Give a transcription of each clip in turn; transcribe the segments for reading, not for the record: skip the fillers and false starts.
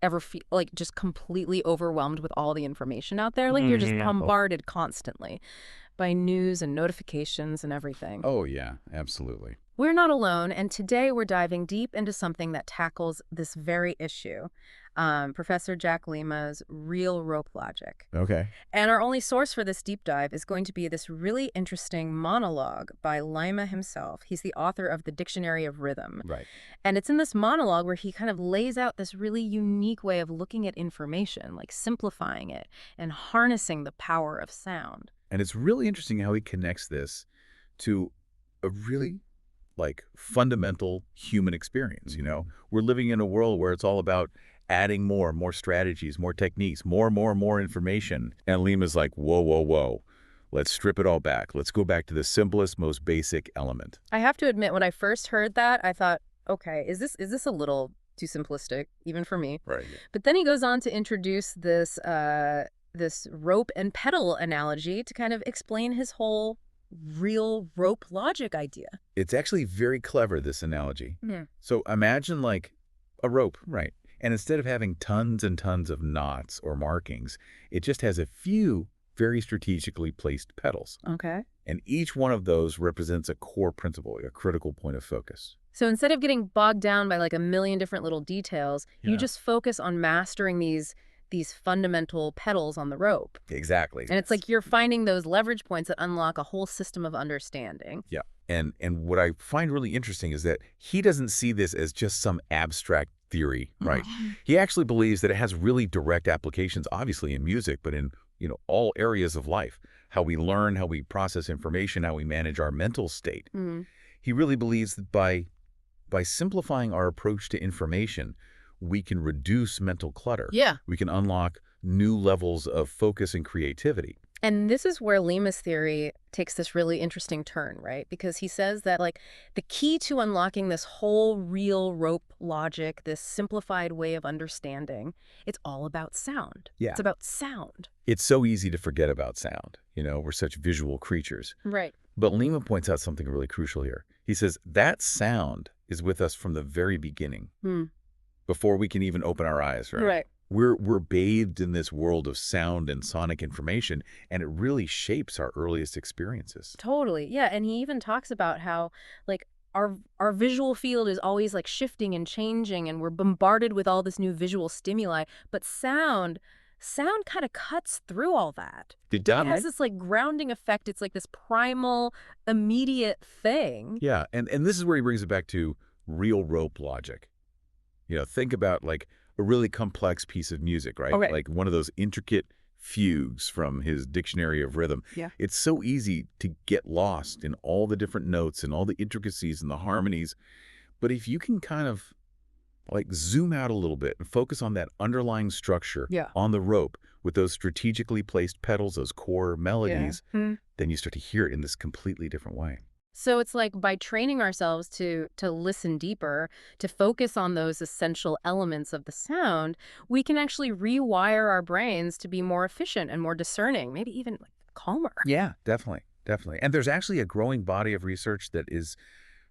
ever feel like just completely overwhelmed with all the information out there? Like you're just Yeah. bombarded constantly by news and notifications and everything. Oh, yeah, absolutely. We're not alone, and today we're diving deep into something that tackles this very issue. Professor Jack Lima's real rope logic. Okay. And our only source for this deep dive is going to be this really interesting monologue by Lima himself. He's the author of the Dictionary of Rhythm. Right. And it's in this monologue where he kind of lays out this really unique way of looking at information, like simplifying it and harnessing the power of sound. And it's really interesting how he connects this to a really fundamental human experience. We're living in a world where it's all about adding more strategies, more techniques, more information. And Lima's like, whoa, whoa, whoa. Let's strip it all back. Let's go back to the simplest, most basic element. I have to admit, when I first heard that, I thought, okay, is this a little too simplistic, even for me? Right. But then he goes on to introduce this rope and pedal analogy to kind of explain his whole real rope logic idea. It's actually very clever, this analogy. Yeah. So imagine like a rope, right? And instead of having tons and tons of knots or markings, it just has a few very strategically placed pedals. Okay. And each one of those represents a core principle, a critical point of focus. So instead of getting bogged down by like a million different little details, you Yeah. just focus on mastering these fundamental pedals on the rope. Exactly. And it's like you're finding those leverage points that unlock a whole system of understanding. Yeah. And what I find really interesting is that he doesn't see this as just some abstract theory, right? He actually believes that it has really direct applications, obviously in music, but in all areas of life. How we learn, how we process information, how we manage our mental state. Mm. He really believes that by simplifying our approach to information, we can reduce mental clutter. Yeah. We can unlock new levels of focus and creativity. And this is where Lima's theory takes this really interesting turn, right? Because he says that like the key to unlocking this whole real rope logic, this simplified way of understanding, it's all about sound. Yeah. It's about sound. It's so easy to forget about sound. We're such visual creatures. Right. But Lima points out something really crucial here. He says that sound is with us from the very beginning, before we can even open our eyes, right? Right. We're bathed in this world of sound and sonic information, and it really shapes our earliest experiences. Totally. Yeah. And he even talks about how like our visual field is always like shifting and changing, and we're bombarded with all this new visual stimuli. But sound kind of cuts through all that. It has this like grounding effect. It's like this primal, immediate thing. Yeah, and this is where he brings it back to real rope logic. Think about like a really complex piece of music, right? Okay. Like one of those intricate fugues from his Dictionary of Rhythm. Yeah. It's so easy to get lost in all the different notes and all the intricacies and the harmonies. But if you can kind of like zoom out a little bit and focus on that underlying structure on the rope with those strategically placed pedals, those core melodies, then you start to hear it in this completely different way. So it's like by training ourselves to listen deeper, to focus on those essential elements of the sound, we can actually rewire our brains to be more efficient and more discerning, maybe even like calmer. Yeah, definitely. Definitely. And there's actually a growing body of research that is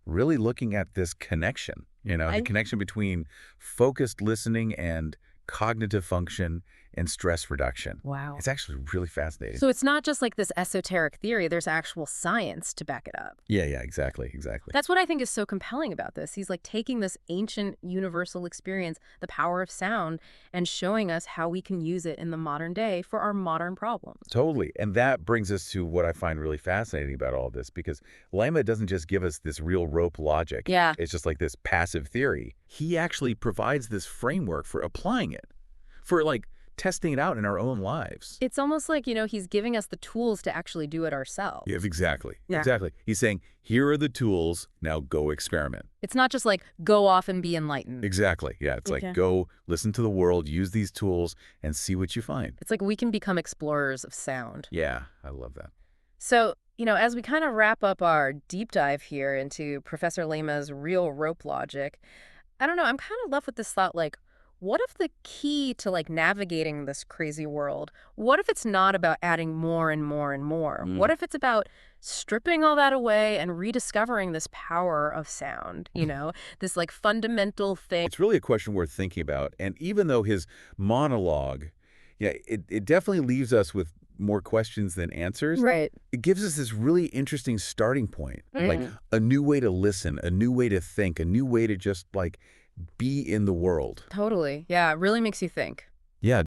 really looking at this connection, the connection between focused listening and cognitive function and stress reduction. Wow. It's actually really fascinating. So it's not just like this esoteric theory, there's actual science to back it up. Yeah, exactly. That's what I think is so compelling about this. He's like taking this ancient universal experience, the power of sound, and showing us how we can use it in the modern day for our modern problems. Totally. And that brings us to what I find really fascinating about all of this, because Lima doesn't just give us this real rope logic. Yeah. It's just like this passive theory. He actually provides this framework for applying it, for like testing it out in our own lives. It's almost like, he's giving us the tools to actually do it ourselves. Yeah, exactly. Yeah. Exactly. He's saying, here are the tools, now go experiment. It's not just like go off and be enlightened. Exactly. Yeah, it's Okay. like go listen to the world, use these tools, and see what you find. It's like we can become explorers of sound. Yeah, I love that. So, as we kind of wrap up our deep dive here into Professor Lima's real rope logic, I don't know, I'm kind of left with this thought like, what if the key to like navigating this crazy world, what if it's not about adding more and more and more? What if it's about stripping all that away and rediscovering this power of sound, this like fundamental thing? It's really a question worth thinking about. And even though his monologue, yeah, it definitely leaves us with more questions than answers, Right. it gives us this really interesting starting point, like Mm. a new way to listen, a new way to think, a new way to just like be in the world. Totally. Yeah, it really makes you think. Yeah.